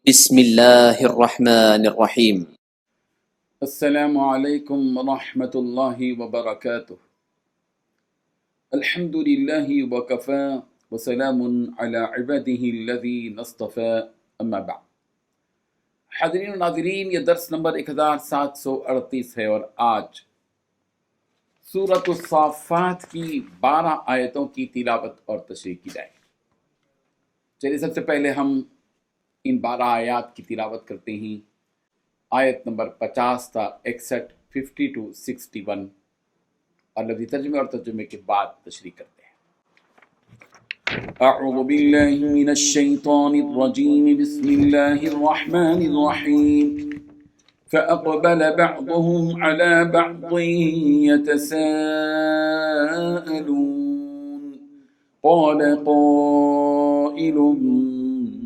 بسم الله الرحمن الرحيم. السلام علیکم ورحمۃ اللہ وبرکاتہ۔ الحمد للہ وکفی وسلام علی عبادہ الذین اصطفی، اما بعد۔ حاضرین و ناظرین، یہ درس نمبر 1738 ہے اور آج سورۃ الصافات کی 12 آیتوں کی تلاوت اور تشریح کی جائے۔ چلیے سب سے پہلے ہم ان 12 آیات کی تلاوت کرتے ہیں۔ آیت نمبر 50 تا 61، 50 to 61، اور لفظی ترجمے اور ترجمے کے بعد تشریح کرتے ہیں۔ اعوذ باللہ من الشیطان الرجیم، بسم اللہ الرحمن الرحیم۔ فأقبل بعضهم على بعض يتساءلون قال قائل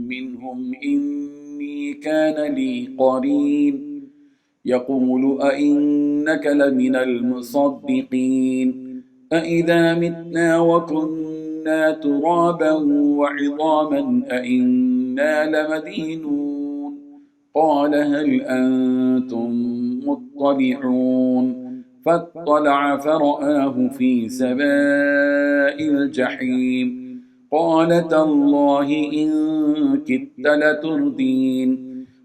منهم إني كان لي قرين يقول أئنك لمن المصدقين أئذا متنا وكنا ترابا وعظاما أئنا لمدينون قال هل أنتم مطلعون فاطلع فرآه في سواء الجحيم قال تالله إن كدت لتردين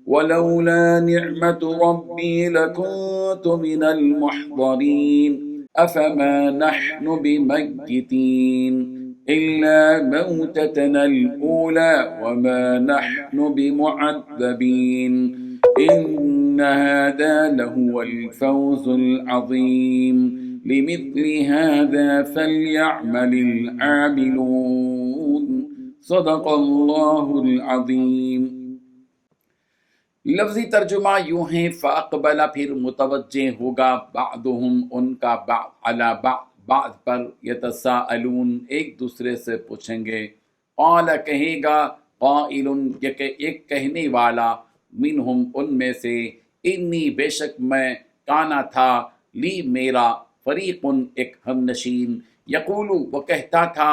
ولولا نعمة ربي لكنت من المحضرين أفما نحن بميتين إلا موتتنا الأولى وما نحن بمعذبين إن هذا لهو الفوز العظيم لمثل هذا فليعمل العاملون صدق اللہ العظیم۔ لفظی ترجمہ یوں ہے، فاقبل پھر متوجہ ہوگا، بعضهم ان کا، علی بعض پر، یتساءلون ایک دوسرے سے پوچھیں گے، قال کہے گا، قائل ایک کہنے والا، منہم ان میں سے، انی بے شک میں، کانا تھا، لی میرا، فریق ایک ہم نشین، یقول وہ کہتا تھا،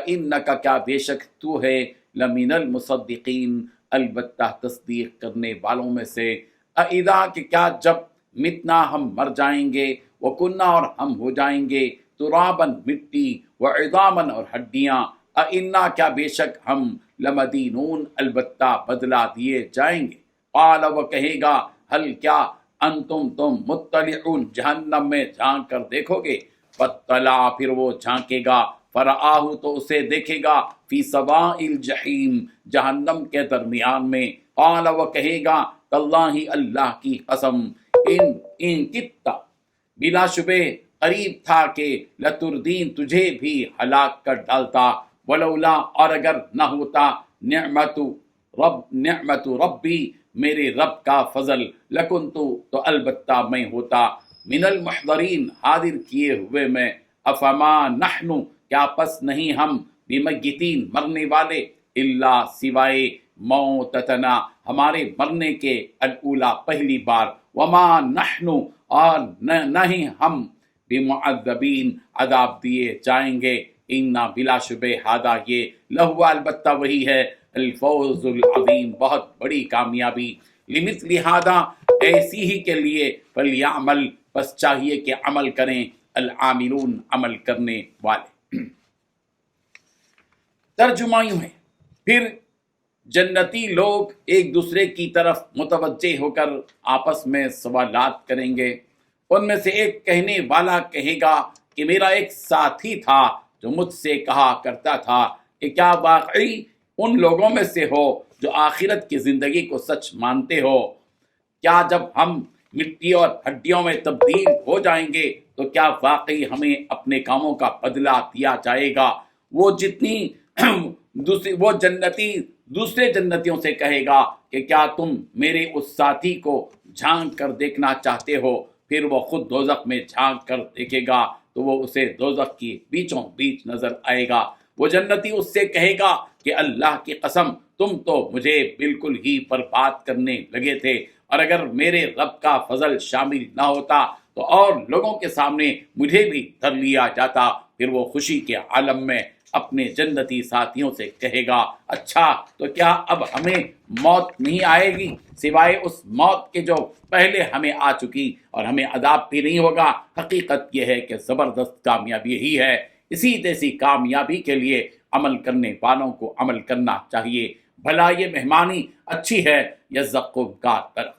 اِنَّکَ کیا بے شک تو ہے، لمن المصدقین البتہ تصدیق کرنے والوں میں سے، اِذا کہ کیا جب، متنا ہم مر جائیں گے، وکننا اور ہم ہو جائیں گے، ترابن مٹی، وعظامن اور ہڈیاں، اِنَّا کیا بے شک ہم، لمدینون البتہ بدلا دیے جائیں گے۔ قال وہ کہے گا، حل کیا، انتم تم، مطلعون جہنم میں جھانک کر دیکھو گے، فاطلع پھر وہ جھانکے گا، فرآہ تو اسے دیکھے گا، فی سواء الجحیم جہنم کے درمیان میں، قال وہ کہے گا، تاللہ اللہ کی قسم، ان کدت بلا شبہ قریب تھا کہ لتردین تجھے بھی ہلاک کر ڈالتا، ولولا اور اگر نہ ہوتا، نعمت ربی میرے رب کا فضل، لکنتو تو البتہ میں ہوتا، من المحضرین حاضر کیے ہوئے میں، افما نحن کیا پس نہیں ہم، بمیتین مرنے والے، الا سوائے موتتنا ہمارے مرنے کے، الاولا پہلی بار، وما نحن اور نہ ہی ہم، بمعذبین عذاب دیے جائیں گے، انا بلا شبہ ہادہ یہ، لہو البتہ وہی ہے، الفوز العظیم بہت بڑی کامیابی، لمثل ہادہ ایسی ہی کے لیے، فلیعمل بس چاہیے کہ عمل کریں، العاملون عمل کرنے والے۔ ترجمہ یوں ہے، پھر جنتی لوگ ایک دوسرے کی طرف متوجہ ہو کر آپس میں سوالات کریں گے۔ ان میں سے ایک کہنے والا کہے گا کہ میرا ایک ساتھی تھا جو مجھ سے کہا کرتا تھا کہ کیا واقعی ان لوگوں میں سے ہو جو آخرت کی زندگی کو سچ مانتے ہو؟ کیا جب ہم مٹی اور ہڈیوں میں تبدیل ہو جائیں گے تو کیا واقعی ہمیں اپنے کاموں کا بدلہ دیا جائے گا؟ وہ جنتی دوسرے جنتیوں سے کہے گا کہ کیا تم میرے اس ساتھی کو جھانک کر دیکھنا چاہتے ہو؟ پھر وہ خود دوزخ میں جھانک کر دیکھے گا تو وہ اسے دوزخ کی بیچوں بیچ نظر آئے گا۔ وہ جنتی اس سے کہے گا کہ اللہ کی قسم تم تو مجھے بالکل ہی برباد کرنے لگے تھے، اور اگر میرے رب کا فضل شامل نہ ہوتا تو اور لوگوں کے سامنے مجھے بھی دھر لیا جاتا۔ پھر وہ خوشی کے عالم میں اپنے جنتی ساتھیوں سے کہے گا اچھا تو کیا اب ہمیں موت نہیں آئے گی سوائے اس موت کے جو پہلے ہمیں آ چکی اور ہمیں عذاب بھی نہیں ہوگا۔ حقیقت یہ ہے کہ زبردست کامیابی یہی ہے۔ اسی جیسی کامیابی کے لیے عمل کرنے والوں کو عمل کرنا چاہیے۔ بھلا یہ مہمانی اچھی ہے یا زقوم کا درخت۔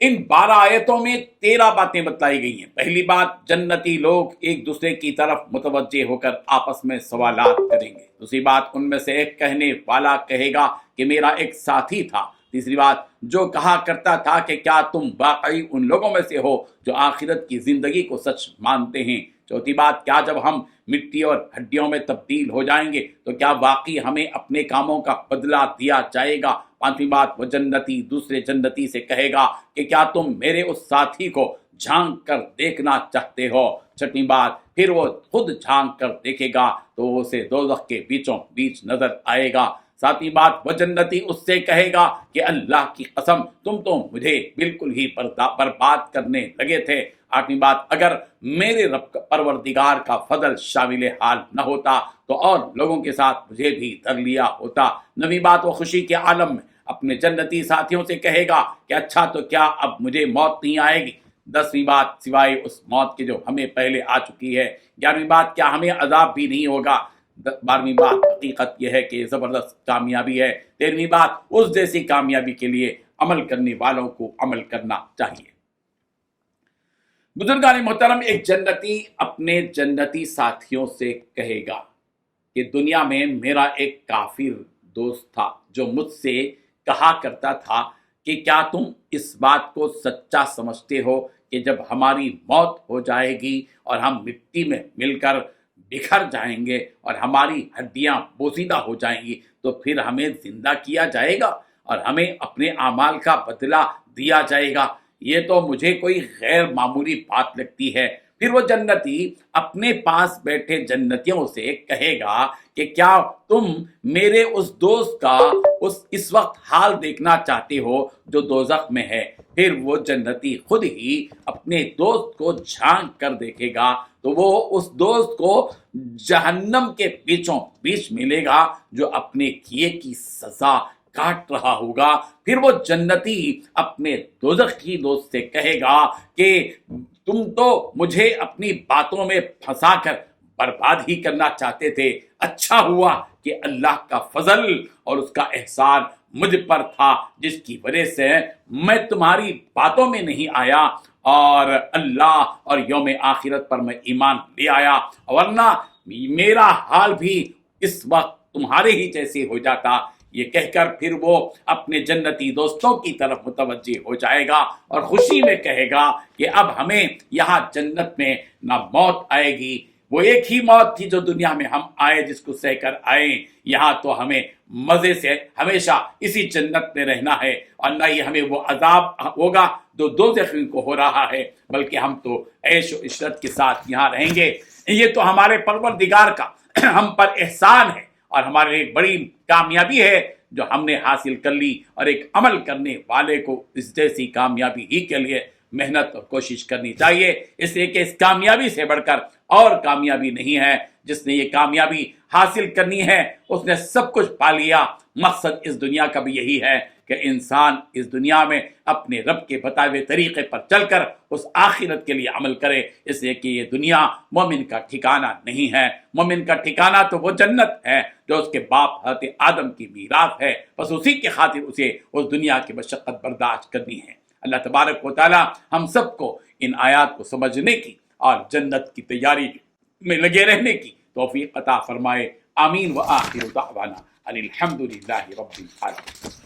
ان 12 آیتوں میں 13 باتیں بتلائی گئی ہیں۔ پہلی بات، جنتی لوگ ایک دوسرے کی طرف متوجہ ہو کر آپس میں سوالات کریں گے۔ دوسری بات، ان میں سے ایک کہنے والا کہے گا کہ میرا ایک ساتھی تھا۔ تیسری بات، جو کہا کرتا تھا کہ کیا تم واقعی ان لوگوں میں سے ہو جو آخرت کی زندگی کو سچ مانتے ہیں۔ چوتھی بات، کیا جب ہم مٹی اور ہڈیوں میں تبدیل ہو جائیں گے تو کیا واقعی ہمیں اپنے کاموں کا بدلہ دیا جائے گا۔ پانچویں بات، وہ جنتی دوسرے جنتی سے کہے گا کہ کیا تم میرے اس ساتھی کو جھانک کر دیکھنا چاہتے ہو۔ چھٹویں بات، پھر وہ خود جھانک کر دیکھے گا تو اسے دوزخ کے بیچوں بیچ نظر آئے گا۔ ساتویں بات، وہ جنتی اس سے کہے گا کہ اللہ کی قسم تم تو مجھے بالکل ہی برباد کرنے لگے تھے۔ آٹھویں بات، اگر میرے رب پروردگار کا فضل شامل حال نہ ہوتا تو اور لوگوں کے ساتھ مجھے بھی دھر لیا ہوتا۔ نویں بات، وہ خوشی کے عالم میں اپنے جنتی ساتھیوں سے کہے گا کہ اچھا تو کیا اب مجھے موت نہیں آئے گی۔ 10ویں بات، سوائے اس موت کے جو ہمیں پہلے آ چکی ہے۔ 11ویں بات، کیا ہمیں عذاب بھی نہیں ہوگا۔ 12ویں بات، حقیقت یہ ہے کہ زبردست کامیابی ہے۔ 13ویں بات، اس جیسی کامیابی کے لیے عمل کرنے والوں کو عمل کرنا چاہیے۔ بزرگان محترم، ایک جنتی اپنے جنتی ساتھیوں سے کہے گا کہ دنیا میں میرا ایک کافر دوست تھا جو مجھ سے کہا کرتا تھا کہ کیا تم اس بات کو سچا سمجھتے ہو کہ جب ہماری موت ہو جائے گی اور ہم مٹی میں مل کر بکھر جائیں گے اور ہماری ہڈیاں بوسیدہ ہو جائیں گی تو پھر ہمیں زندہ کیا جائے گا اور ہمیں اپنے اعمال کا بدلہ دیا جائے گا۔ یہ تو مجھے کوئی غیر معمولی بات لگتی ہے۔ پھر وہ جنتی اپنے پاس بیٹھے جنتیوں سے کہے گا کہ کیا تم میرے اس دوست کا اس وقت حال دیکھنا چاہتے ہو جو دوزخ میں ہے۔ پھر وہ جنتی خود ہی اپنے دوست کو جھانک کر دیکھے گا تو وہ اس دوست کو جہنم کے بیچوں بیچ ملے گا جو اپنے کیے کی سزا کاٹ رہا ہوگا۔ پھر وہ جنتی اپنے دوزخ کی دوست سے کہے گا کہ تم تو مجھے اپنی باتوں میں پھنسا کر برباد ہی کرنا چاہتے تھے، اچھا ہوا کہ اللہ کا فضل اور اس کا احسان مجھ پر تھا جس کی وجہ سے میں تمہاری باتوں میں نہیں آیا اور اللہ اور یوم آخرت پر میں ایمان لے آیا، ورنہ میرا حال بھی اس وقت تمہارے ہی جیسے ہو جاتا۔ یہ کہہ کر پھر وہ اپنے جنتی دوستوں کی طرف متوجہ ہو جائے گا اور خوشی میں کہے گا کہ اب ہمیں یہاں جنت میں نہ موت آئے گی، وہ ایک ہی موت تھی جو دنیا میں ہم آئے جس کو سہ کر آئے، یہاں تو ہمیں مزے سے ہمیشہ اسی جنت میں رہنا ہے اور نہ ہی ہمیں وہ عذاب ہوگا جو دوزخ کو ہو رہا ہے، بلکہ ہم تو عیش و عشرت کے ساتھ یہاں رہیں گے۔ یہ تو ہمارے پروردگار کا ہم پر احسان ہے اور ہمارے ایک بڑی کامیابی ہے جو ہم نے حاصل کر لی، اور ایک عمل کرنے والے کو اس جیسی کامیابی ہی کے لیے محنت اور کوشش کرنی چاہیے، اس لیے کہ اس کامیابی سے بڑھ کر اور کامیابی نہیں ہے۔ جس نے یہ کامیابی حاصل کرنی ہے اس نے سب کچھ پا لیا۔ مقصد اس دنیا کا بھی یہی ہے کہ انسان اس دنیا میں اپنے رب کے بتائے ہوئے طریقے پر چل کر اس آخرت کے لیے عمل کرے، اس لیے کہ یہ دنیا مومن کا ٹھکانہ نہیں ہے۔ مومن کا ٹھکانہ تو وہ جنت ہے جو اس کے باپ حضرت آدم کی میراث ہے، بس اسی کی خاطر اسے اس دنیا کی مشقت برداشت کرنی ہے۔ اللہ تبارک و تعالی ہم سب کو ان آیات کو سمجھنے کی اور جنت کی تیاری میں لگے رہنے کی توفیق عطا فرمائے۔ آمین۔ وآخر دعوانا ان الحمد للہ رب العالمین۔